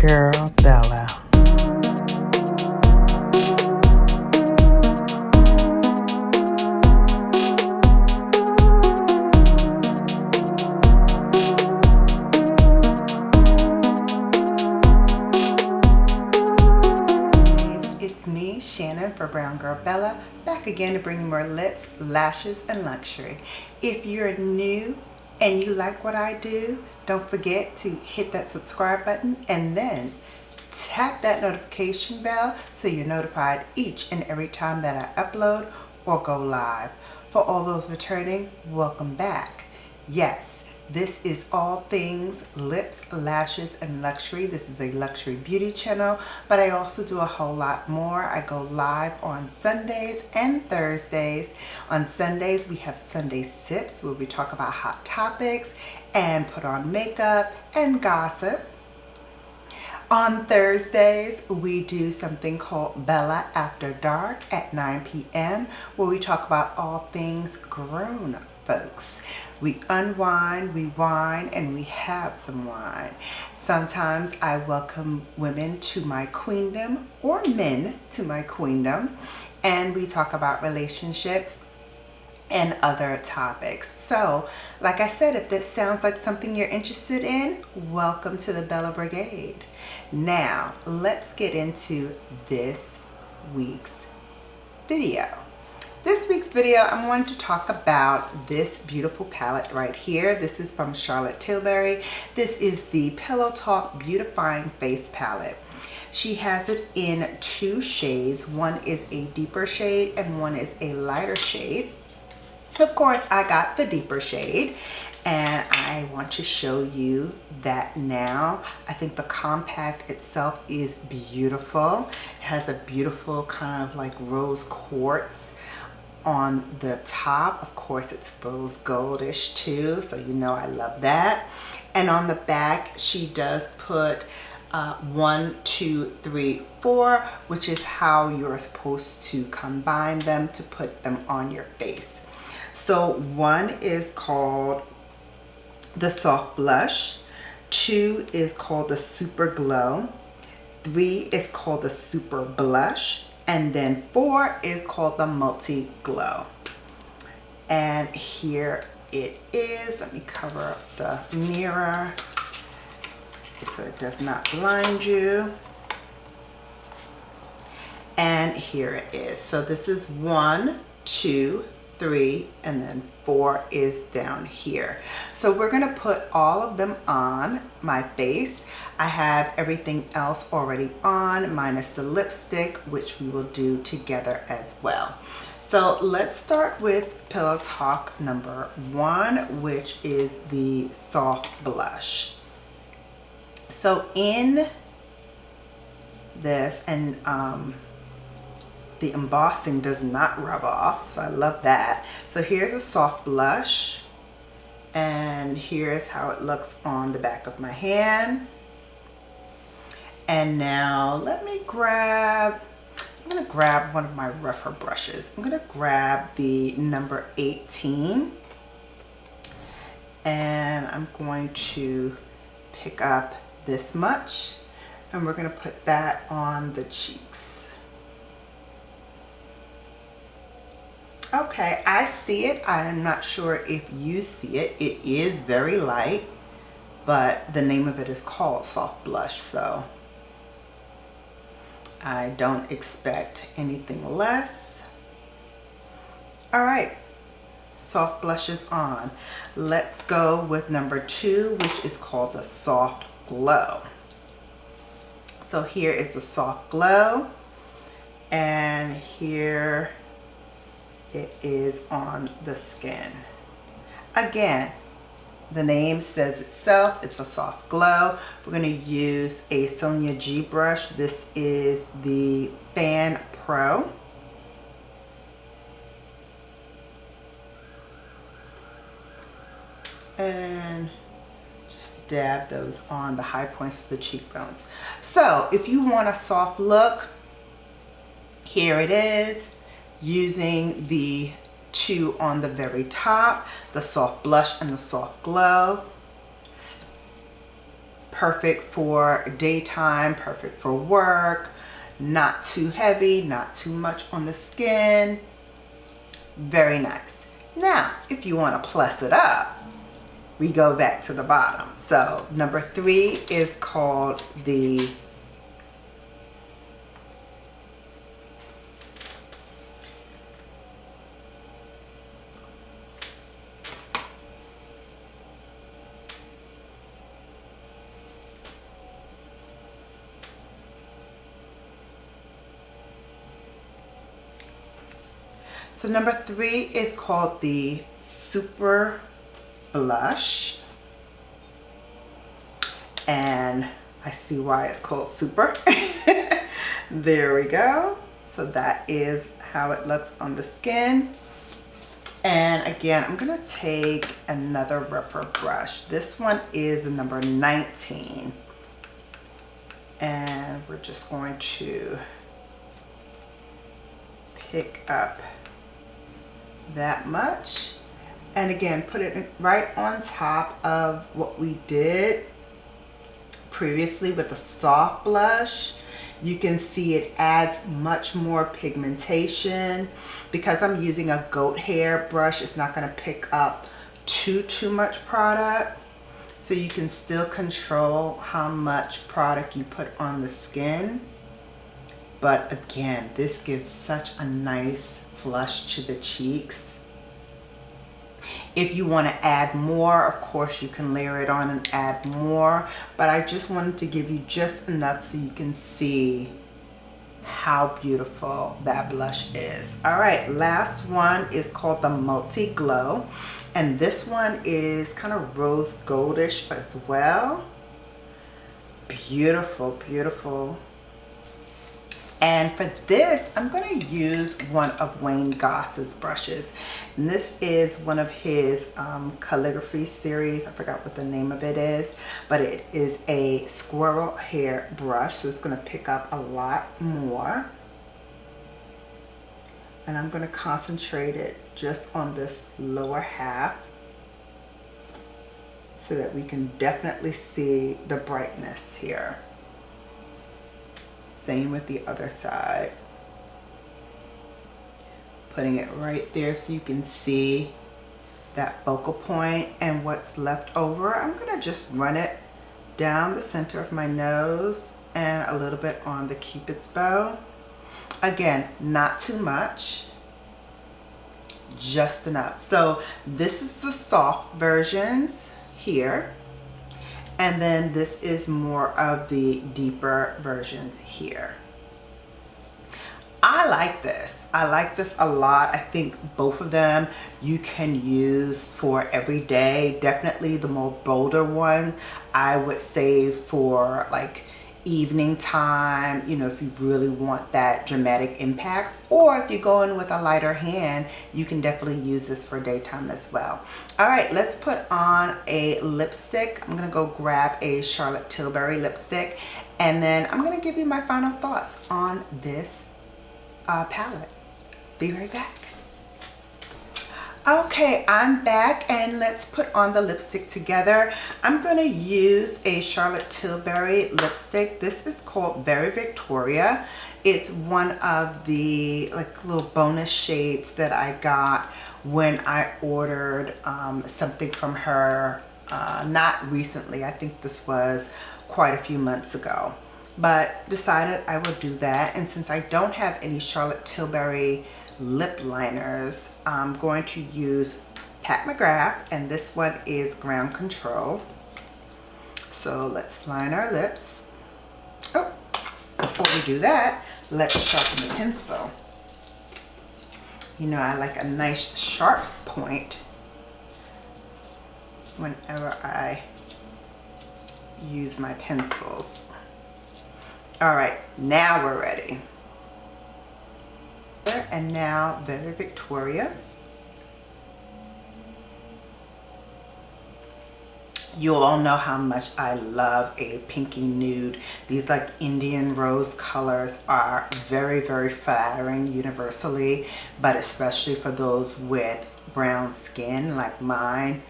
Girl Bella. It's me, Shannon, for BrownGirlBella, back again to bring you more lips, lashes, and luxury. If you're new and you like what I do, don't forget to hit that subscribe button and then tap that notification bell so you're notified each and every time that I upload or go live. For all those returning, welcome back. Yes, this is all things lips, lashes, and luxury. This is a luxury beauty channel, but I also do a whole lot more. I go live on Sundays and Thursdays. On Sundays, we have Sunday Sips where we talk about hot topics and put on makeup and gossip. On Thursdays, we do something called Bella After Dark at 9 p.m. where we talk about all things grown folks. We unwind, we wine, and we have some wine. Sometimes I welcome women to my queendom or men to my queendom, and we talk about relationships and other topics. So, like I said, if this sounds like something you're interested in, welcome to the Bella Brigade. Now, let's get into this week's video. This week's video, I'm going to talk about this beautiful palette right here. This is from Charlotte Tilbury. This is the Pillow Talk Beautifying Face Palette. She has it in two shades. One is a deeper shade and one is a lighter shade. Of course, I got the deeper shade and I want to show you that now. I think the compact itself is beautiful. It has a beautiful kind of like rose quartz on the top. Of course, it's rose goldish too, so you know I love that. And on the back, she does put 1, 2, 3, 4, which is how you're supposed to combine them to put them on your face. So 1 is called the Soft Blush, 2 is called the Super Glow, 3 is called the Super Blush, and then 4 is called the Multi Glow. And here it is. Let me cover up the mirror so it does not blind you. And here it is. So this is 1, 2, 3, and then 4 is down here. So we're gonna put all of them on my face. I have everything else already on, minus the lipstick, which we will do together as well. So let's start with Pillow Talk number 1, which is the Soft Blush. So in this, and the embossing does not rub off, so I love that. So here's a soft blush, and here's how it looks on the back of my hand. And now let me grab, I'm gonna grab one of my rougher brushes. I'm gonna grab the number 18, and I'm going to pick up this much, and we're gonna put that on the cheeks. Okay, I see it. I am not sure if you see it. It is very light, but the name of it is called Soft Blush, so I don't expect anything less. All right, soft blush is on. Let's go with number 2, which is called the Soft Glow. So here is the Soft Glow, and here it is on the skin. Again, the name says itself, it's a soft glow. We're going to use a Sonia G brush. This is the Fan Pro. And just dab those on the high points of the cheekbones. So if you want a soft look, here it is. Using the 2 on the very top, the Soft Blush and the Soft Glow. perfect for daytime, perfect for work, not too heavy, not too much on the skin. Very nice. Now, if you want to plus it up, we go back to the bottom. So number 3 is called the number 3 is called the Super Blush. And I see why it's called Super. There we go. So that is how it looks on the skin. And again, I'm gonna take another rougher brush. This one is number 19. And we're just going to pick up that much. And again, put it right on top of what we did previously with the soft blush. You can see it adds much more pigmentation. Because I'm using a goat hair brush, it's not going to pick up too much product. So you can still control how much product you put on the skin. But again, this gives such a nice flush to the cheeks. If you want to add more, of course you can layer it on and add more, but I just wanted to give you just enough so you can see how beautiful that blush is. All right, last one is called the Multi Glow, and this one is kind of rose goldish as well. Beautiful, beautiful. And for this, I'm going to use one of Wayne Goss's brushes. And this is one of his calligraphy series. I forgot what the name of it is, but it is a squirrel hair brush. So it's going to pick up a lot more. And I'm going to concentrate it just on this lower half so that we can definitely see the brightness here. Same with the other side. Putting it right there so you can see that focal point and what's left over. I'm gonna just run it down the center of my nose and a little bit on the Cupid's bow. Again, not too much, just enough. So this is the soft versions here. And then this is more of the deeper versions here. I like this. I like this a lot. I think both of them you can use for every day. Definitely the more bolder one I would save for like evening time, you know, if you really want that dramatic impact, or if you're going with a lighter hand, you can definitely use this for daytime as well. All right, let's put on a lipstick. I'm gonna go grab a Charlotte Tilbury lipstick, and then I'm gonna give you my final thoughts on this palette. Be right back. Okay, I'm back, and let's put on the lipstick together. I'm going to use a Charlotte Tilbury lipstick. This is called Very Victoria. It's one of the like little bonus shades that I got when I ordered something from her. Not recently. I think this was quite a few months ago. But decided I would do that. And since I don't have any Charlotte Tilbury lip liners, I'm going to use Pat McGrath, and this one is Ground Control. So let's line our lips. Oh, before we do that, let's sharpen the pencil. You know, I like a nice sharp point whenever I use my pencils. All right, now we're ready. And now Very Victoria. You all know how much I love a pinky nude. These like Indian rose colors are very, very flattering universally, but especially for those with brown skin like mine.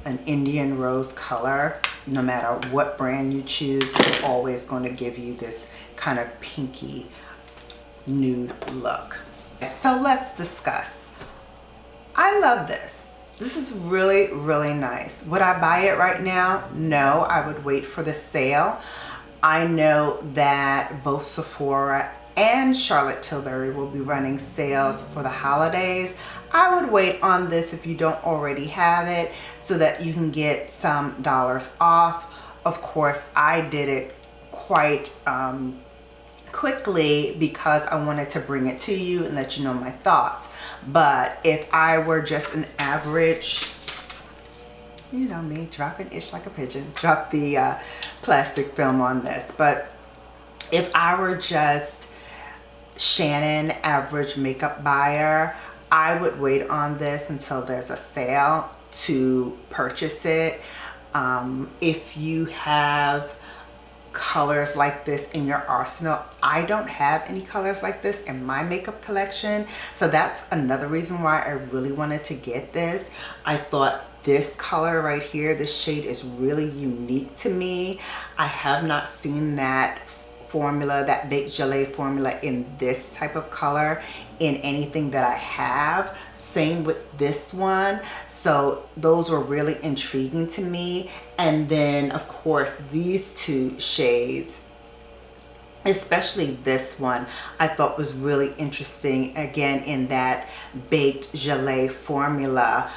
an Indian rose color. No matter what brand you choose, it's always going to give you this kind of pinky nude look. So let's discuss. I love this. This is really, really nice. Would I buy it right now? No, I would wait for the sale. I know that both Sephora and Charlotte Tilbury will be running sales for the holidays. I would wait on this if you don't already have it so that you can get some dollars off. Of course, I did it quite quickly because I wanted to bring it to you and let you know my thoughts. But if I were just an average, you know me, dropping ish like a pigeon, drop the plastic film on this. But if I were just Shannon, average makeup buyer, I would wait on this until there's a sale to purchase it. If you have colors like this in your arsenal, I don't have any colors like this in my makeup collection, so that's another reason why I really wanted to get this. I thought this color right here, this shade, is really unique to me. I have not seen that formula, that baked gelée formula, in this type of color in anything that I have. Same with this one. So those were really intriguing to me. And then of course these two shades, especially this one, I thought was really interesting, again in that baked gelée formula.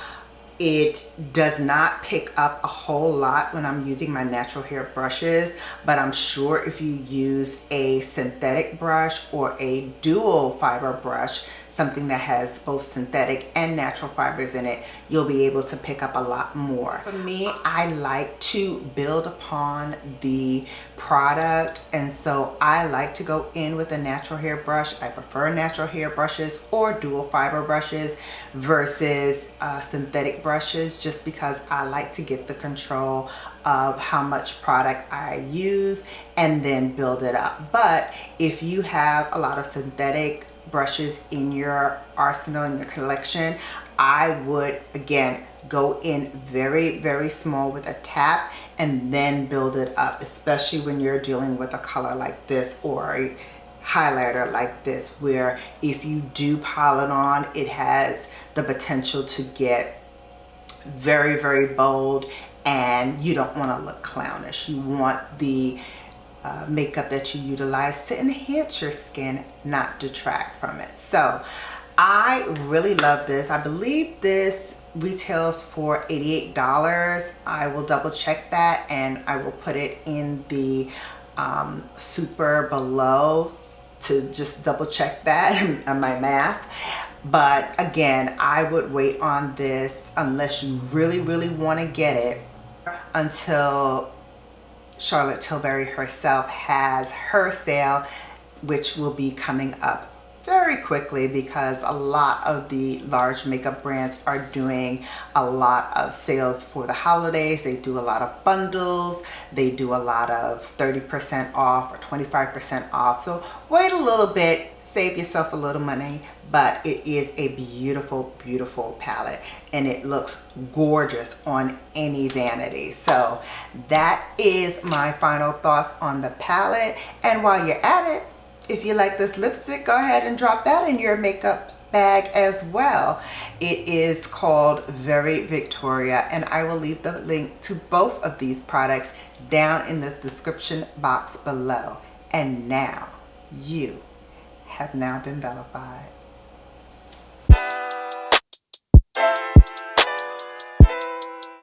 It does not pick up a whole lot when I'm using my natural hair brushes, but I'm sure if you use a synthetic brush or a dual fiber brush, something that has both synthetic and natural fibers in it, you'll be able to pick up a lot more. For me, I like to build upon the product, and so I like to go in with a natural hair brush. I prefer natural hair brushes or dual fiber brushes versus synthetic brushes, just because I like to get the control of how much product I use and then build it up. But if you have a lot of synthetic brushes in your arsenal, in your collection, I would again go in very, very small with a tap and then build it up, especially when you're dealing with a color like this or a highlighter like this, where if you do pile it on, it has the potential to get very, very bold, and you don't want to look clownish. You want the makeup that you utilize to enhance your skin, not detract from it. So I really love this. I believe this retails for $88. I will double check that and I will put it in the super below to just double check that on my math. But again, I would wait on this unless you really, really want to get it until Charlotte Tilbury herself has her sale, which will be coming up very quickly, because a lot of the large makeup brands are doing a lot of sales for the holidays. They do a lot of bundles, they do a lot of 30% off or 25% off. So wait a little bit, save yourself a little money, but it is a beautiful, beautiful palette and it looks gorgeous on any vanity. So that is my final thoughts on the palette. And while you're at it, if you like this lipstick, go ahead and drop that in your makeup bag as well. It is called Very Victoria, and I will leave the link to both of these products down in the description box below. And now you have now been bellified.